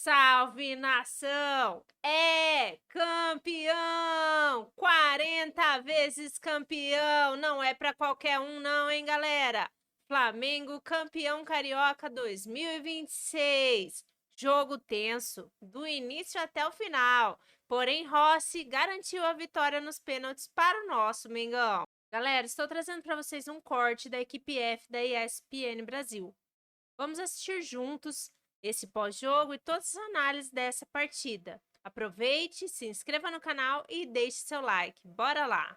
Salve, nação! É campeão! 40 vezes campeão! Não é pra qualquer um não, hein, galera? Flamengo campeão carioca 2026. Jogo tenso, do início até o final. Porém, Rossi garantiu a vitória nos pênaltis para o nosso Mengão. Galera, estou trazendo para vocês um corte da equipe F da ESPN Brasil. Vamos assistir juntos esse pós-jogo e todas as análises dessa partida. Aproveite, se inscreva no canal e deixe seu like. Bora lá!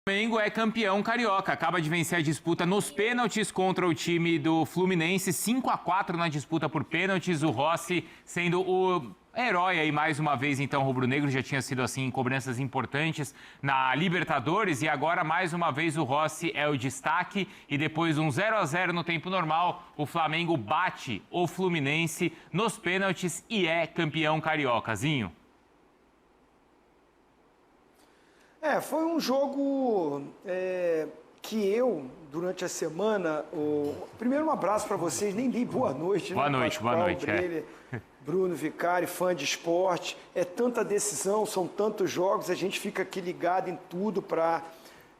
O Flamengo é campeão carioca, acaba de vencer a disputa nos pênaltis contra o time do Fluminense, 5-4 na disputa por pênaltis, o Rossi sendo o herói aí mais uma vez, então, rubro-negro, já tinha sido assim em cobranças importantes na Libertadores e agora mais uma vez o Rossi é o destaque e depois de um 0-0 no tempo normal, o Flamengo bate o Fluminense nos pênaltis e é campeão cariocazinho. Foi um jogo que eu, durante a semana... Primeiro, um abraço para vocês, nem dei boa noite. Boa noite, Pascoal, boa noite. Brele, Bruno Vicari, fã de esporte. É tanta decisão, são tantos jogos, a gente fica aqui ligado em tudo para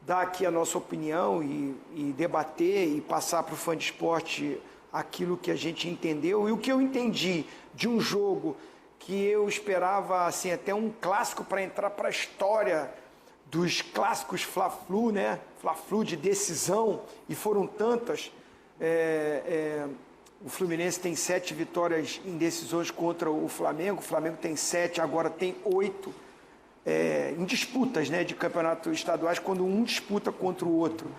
dar aqui a nossa opinião e debater e passar para o fã de esporte aquilo que a gente entendeu. E o que eu entendi de um jogo que eu esperava assim, até um clássico para entrar para a história dos clássicos Fla-Flu, né? Fla-Flu de decisão, e foram tantas. O Fluminense tem 7 vitórias em decisões contra o Flamengo tem 7, agora tem 8 em disputas, né, de campeonatos estaduais, quando um disputa contra o outro.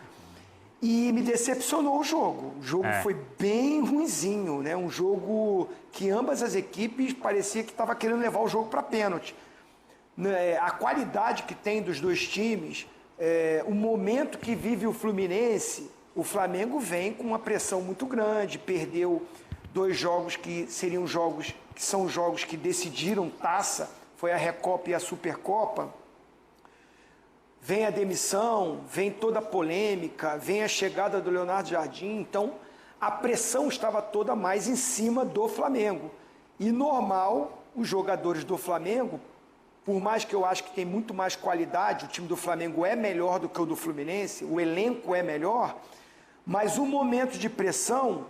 E me decepcionou o jogo. O jogo foi bem ruinzinho, né? Um jogo que ambas as equipes parecia que estava querendo levar o jogo para pênalti. A qualidade que tem dos dois times, o momento que vive o Fluminense, o Flamengo vem com uma pressão muito grande, perdeu 2 jogos que seriam jogos que são jogos que decidiram taça, foi a Recopa e a Supercopa. Vem a demissão, vem toda a polêmica, vem a chegada do Leonardo Jardim, então a pressão estava toda mais em cima do Flamengo. E normal, os jogadores do Flamengo, por mais que eu acho que tem muito mais qualidade, o time do Flamengo é melhor do que o do Fluminense, o elenco é melhor, mas o momento de pressão,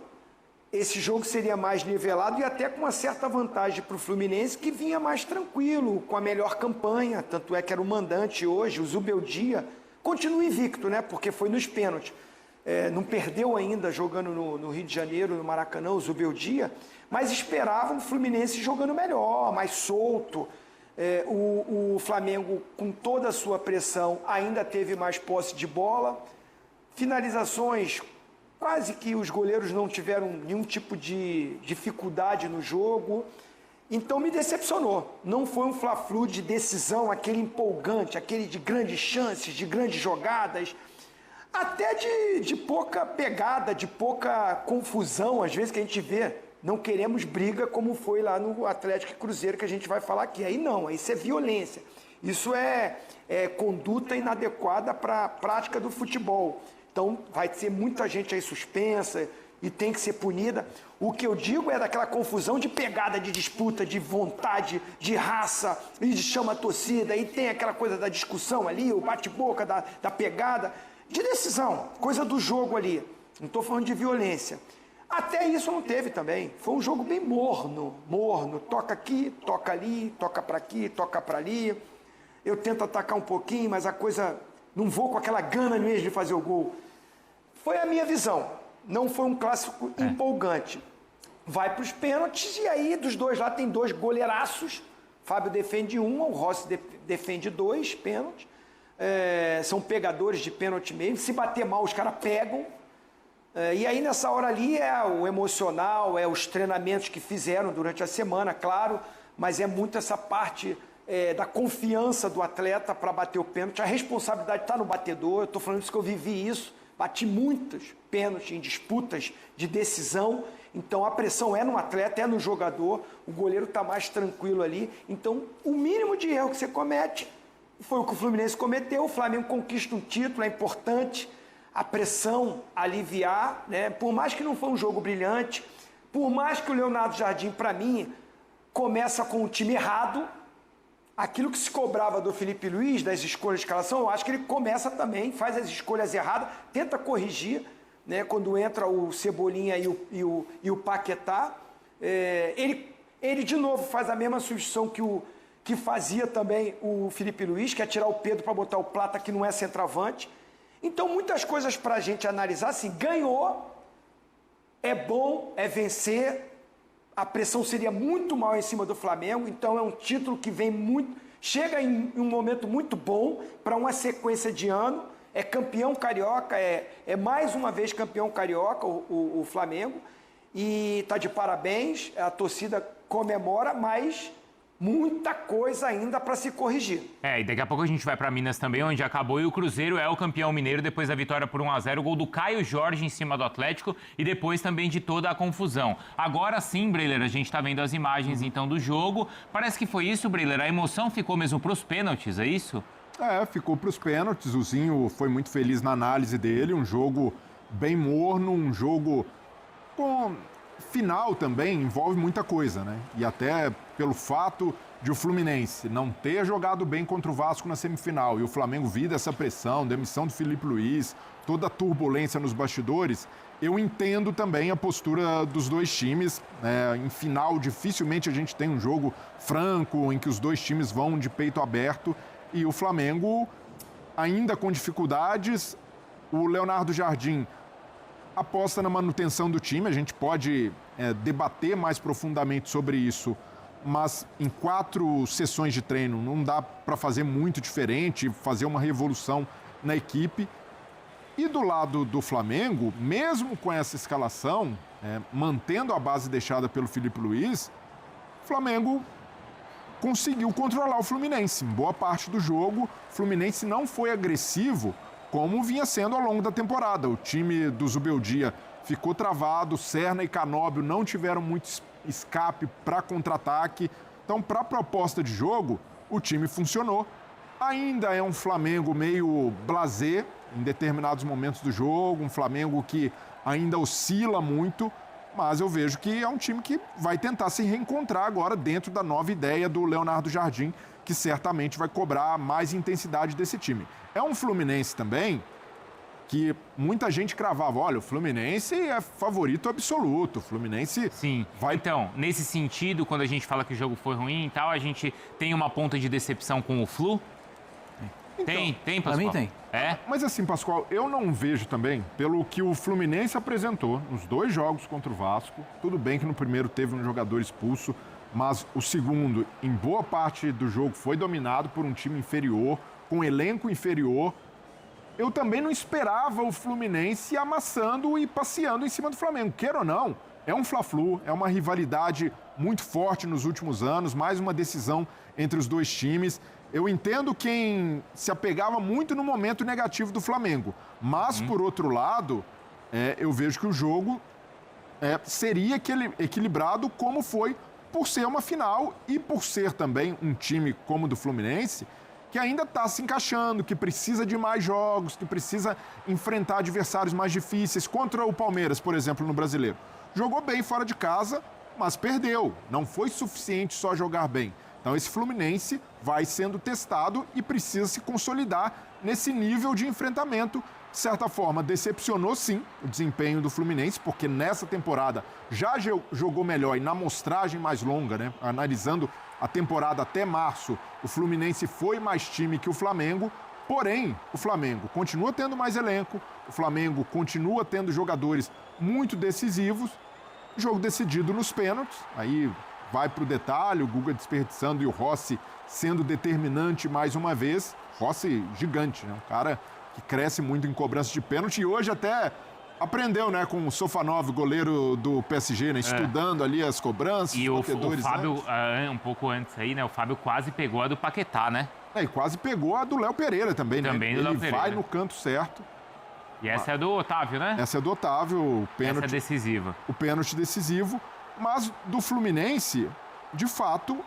esse jogo seria mais nivelado e até com uma certa vantagem para o Fluminense, que vinha mais tranquilo, com a melhor campanha, tanto é que era o mandante hoje, o Zubeldia, continua invicto, né? Porque foi nos pênaltis. Não perdeu ainda jogando no Rio de Janeiro, no Maracanã, o Zubeldia, mas esperavam o Fluminense jogando melhor, mais solto. O Flamengo, com toda a sua pressão, ainda teve mais posse de bola. Finalizações, quase que os goleiros não tiveram nenhum tipo de dificuldade no jogo. Então me decepcionou. Não foi um Fla-Flu de decisão, aquele empolgante, aquele de grandes chances, de grandes jogadas. Até de pouca pegada, de pouca confusão, às vezes, que a gente vê. Não queremos briga como foi lá no Atlético e Cruzeiro, que a gente vai falar aqui. Aí não, isso é violência. Isso é conduta inadequada para a prática do futebol. Então vai ter muita gente aí suspensa e tem que ser punida. O que eu digo é daquela confusão de pegada, de disputa, de vontade, de raça, e chama a torcida, e tem aquela coisa da discussão ali, o bate-boca da pegada, de decisão, coisa do jogo ali. Não estou falando de violência. Até isso não teve também. Foi um jogo bem morno. Toca aqui, toca ali, toca para aqui, toca para ali. Eu tento atacar um pouquinho, mas a coisa... Não vou com aquela gana mesmo de fazer o gol. Foi a minha visão. Não foi um clássico empolgante. Vai para os pênaltis e aí dos dois lá tem 2 goleiraços. Fábio defende um, o Rossi defende 2 pênaltis. São pegadores de pênalti mesmo. Se bater mal, os caras pegam. E aí nessa hora ali é o emocional, é os treinamentos que fizeram durante a semana, claro, mas é muito essa parte da confiança do atleta para bater o pênalti. A responsabilidade está no batedor, eu estou falando isso que eu vivi isso, bati muitos pênaltis em disputas de decisão, então a pressão é no atleta, é no jogador, o goleiro está mais tranquilo ali, então o mínimo de erro que você comete foi o que o Fluminense cometeu, o Flamengo conquista um título, é importante, a pressão aliviar, né? Por mais que não foi um jogo brilhante, por mais que o Leonardo Jardim, para mim, começa com o time errado. Aquilo que se cobrava do Felipe Luiz, das escolhas de escalação, eu acho que ele começa também, faz as escolhas erradas, tenta corrigir, né, quando entra o Cebolinha e o Paquetá. Ele de novo faz a mesma substituição que fazia também o Felipe Luiz, que é tirar o Pedro para botar o Plata, que não é centroavante. Então, muitas coisas para a gente analisar, assim, ganhou, é bom, é vencer, a pressão seria muito maior em cima do Flamengo, então é um título que vem chega em um momento muito bom para uma sequência de ano, é campeão carioca, é mais uma vez campeão carioca o Flamengo, e está de parabéns, a torcida comemora, mas muita coisa ainda para se corrigir. E daqui a pouco a gente vai para Minas também, onde acabou, e o Cruzeiro é o campeão mineiro depois da vitória por 1-0, o gol do Caio Jorge em cima do Atlético e depois também de toda a confusão. Agora sim, Breiler, a gente está vendo as imagens então do jogo. Parece que foi isso, Breiler, a emoção ficou mesmo para os pênaltis, é isso? Ficou para os pênaltis, o Zinho foi muito feliz na análise dele, um jogo bem morno, um jogo com... Final também envolve muita coisa, né? E até pelo fato de o Fluminense não ter jogado bem contra o Vasco na semifinal e o Flamengo vir dessa pressão, demissão do Felipe Luiz, toda a turbulência nos bastidores, eu entendo também a postura dos dois times. Em final, dificilmente a gente tem um jogo franco, em que os dois times vão de peito aberto, e o Flamengo, ainda com dificuldades, o Leonardo Jardim aposta na manutenção do time, a gente pode debater mais profundamente sobre isso, mas em 4 sessões de treino não dá para fazer muito diferente, fazer uma revolução na equipe. E do lado do Flamengo, mesmo com essa escalação, mantendo a base deixada pelo Felipe Luiz, o Flamengo conseguiu controlar o Fluminense. Em boa parte do jogo, o Fluminense não foi agressivo, como vinha sendo ao longo da temporada. O time do Zubeldia ficou travado, Serna e Canóbio não tiveram muito escape para contra-ataque. Então, para a proposta de jogo, o time funcionou. Ainda é um Flamengo meio blasé em determinados momentos do jogo, um Flamengo que ainda oscila muito, mas eu vejo que é um time que vai tentar se reencontrar agora dentro da nova ideia do Leonardo Jardim, que certamente vai cobrar mais intensidade desse time. É um Fluminense também que muita gente cravava, olha, o Fluminense é favorito absoluto, o Fluminense... Sim, então, nesse sentido, quando a gente fala que o jogo foi ruim e tal, a gente tem uma ponta de decepção com o Flu? Então, tem, Pascoal? Pra mim tem. Mas assim, Pascoal, eu não vejo também, pelo que o Fluminense apresentou nos 2 jogos contra o Vasco, tudo bem que no primeiro teve um jogador expulso, mas o segundo, em boa parte do jogo, foi dominado por um time inferior, com um elenco inferior. Eu também não esperava o Fluminense amassando e passeando em cima do Flamengo. Queira ou não, é um Fla-Flu, é uma rivalidade muito forte nos últimos anos, mais uma decisão entre os dois times. Eu entendo quem se apegava muito no momento negativo do Flamengo, mas, por outro lado, eu vejo que o jogo seria equilibrado como foi, por ser uma final e por ser também um time como o do Fluminense, que ainda está se encaixando, que precisa de mais jogos, que precisa enfrentar adversários mais difíceis. Contra o Palmeiras, por exemplo, no Brasileiro. Jogou bem fora de casa, mas perdeu. Não foi suficiente só jogar bem. Então esse Fluminense vai sendo testado e precisa se consolidar nesse nível de enfrentamento. De certa forma, decepcionou sim o desempenho do Fluminense, porque nessa temporada já jogou melhor e na amostragem mais longa, né? Analisando a temporada até março, o Fluminense foi mais time que o Flamengo, porém, o Flamengo continua tendo mais elenco, o Flamengo continua tendo jogadores muito decisivos, jogo decidido nos pênaltis, aí vai para o detalhe, o Guga desperdiçando e o Rossi sendo determinante mais uma vez. Rossi gigante, né? Um cara que cresce muito em cobrança de pênalti e hoje até aprendeu, né, com o Sofanov, goleiro do PSG, né, estudando ali as cobranças, e o Fábio, um pouco antes aí, né, o Fábio quase pegou a do Paquetá, né? E quase pegou a do Léo Pereira também, né? Também do Léo Pereira. Ele vai no canto certo. E essa é do Otávio, né? Essa é do Otávio, o pênalti. Essa é decisiva. O pênalti decisivo, mas do Fluminense, de fato,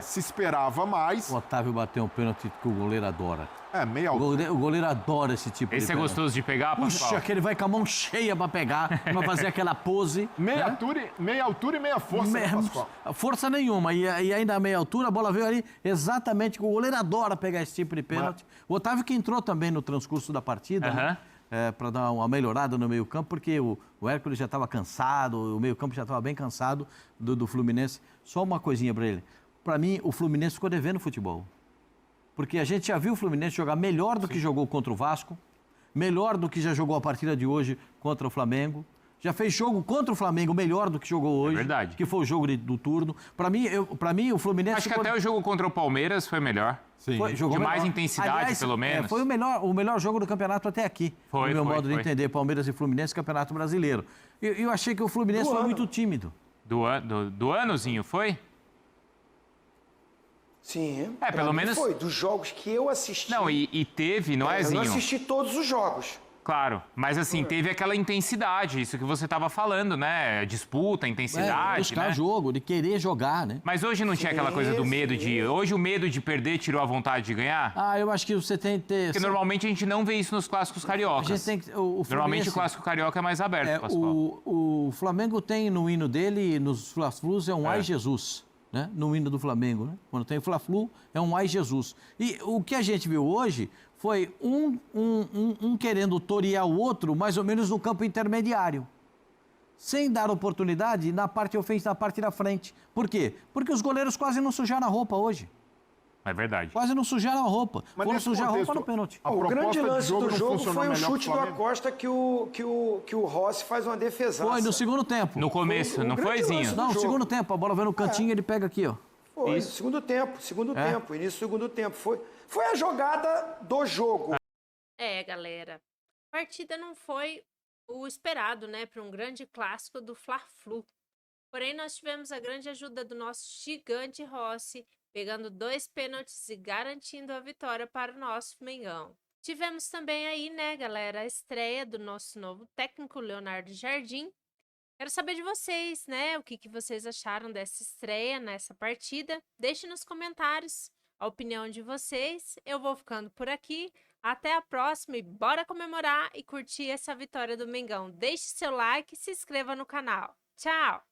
Se esperava mais. O Otávio bateu um pênalti que o goleiro adora. Meia O altura. goleiro adora esse tipo de Esse é pênalti. gostoso de pegar, Pascoal? Puxa, que ele vai com a mão cheia pra pegar, pra fazer aquela pose. Meia altura e meia força, né, Pascoal? Força nenhuma. E ainda a meia altura, a bola veio ali exatamente que o goleiro adora pegar esse tipo de pênalti. O Otávio que entrou também no transcurso da partida, né? Para dar uma melhorada no meio-campo, porque o Hércules já estava cansado, o meio-campo já estava bem cansado do Fluminense. Só uma coisinha para ele. Para mim, o Fluminense ficou devendo futebol. Porque a gente já viu o Fluminense jogar melhor do que jogou contra o Vasco, melhor do que já jogou a partida de hoje contra o Flamengo. Já fez jogo contra o Flamengo melhor do que jogou hoje. Verdade. Que foi o jogo do turno. Para mim, o Fluminense... Acho que até o jogo contra o Palmeiras foi melhor. Sim. Jogou De melhor. mais intensidade, Aliás, pelo menos. Foi o melhor jogo do campeonato até aqui. No meu modo de entender, Palmeiras e Fluminense, Campeonato Brasileiro. Eu achei que o Fluminense foi muito tímido. Do anozinho, foi? Sim. Pelo pra mim menos... foi, dos jogos que eu assisti. Não, e teve, não é, Eu Zinho? não assisti todos os jogos. Claro, mas assim, teve aquela intensidade, isso que você estava falando, né? Disputa, intensidade, buscar né? jogo, de querer jogar, né? Mas hoje não tinha aquela coisa do medo de... Hoje o medo de perder tirou a vontade de ganhar? Eu acho que você tem que ter... Porque normalmente a gente não vê isso nos clássicos cariocas. A gente tem que, o Fluminense, Normalmente o clássico carioca é mais aberto, Pascoal. o Flamengo tem no hino dele, nos Fla-Flus, é um Ai Jesus, né? No hino do Flamengo, né? Quando tem Fla-Flu, é um Ai Jesus. E o que a gente viu hoje foi um querendo torear o outro mais ou menos no campo intermediário, sem dar oportunidade na parte ofensiva, na parte da frente. Por quê? Porque os goleiros quase não sujaram a roupa hoje. É verdade. Quase não sujaram a roupa. Mas Foram nesse sujar a roupa contexto, no pênalti. a O grande proposta de lance jogo do não jogo funcionou foi o melhor chute pro do Flamengo? Acosta que o Rossi faz uma defesaça. Foi no segundo tempo. No começo, Foi o não foi, grande lance Zinho? do Não, no jogo. segundo tempo. A bola veio no cantinho e ele pega aqui, ó. Foi, Isso. segundo tempo, início do segundo tempo. Foi a jogada do jogo. Galera, a partida não foi o esperado, né, para um grande clássico do Fla-Flu. Porém, nós tivemos a grande ajuda do nosso gigante Rossi, pegando 2 pênaltis e garantindo a vitória para o nosso Mengão. Tivemos também aí, né, galera, a estreia do nosso novo técnico, Leonardo Jardim. Quero saber de vocês, né, o que vocês acharam dessa estreia nessa partida. Deixe nos comentários a opinião de vocês. Eu vou ficando por aqui. Até a próxima e bora comemorar e curtir essa vitória do Mengão. Deixe seu like e se inscreva no canal. Tchau!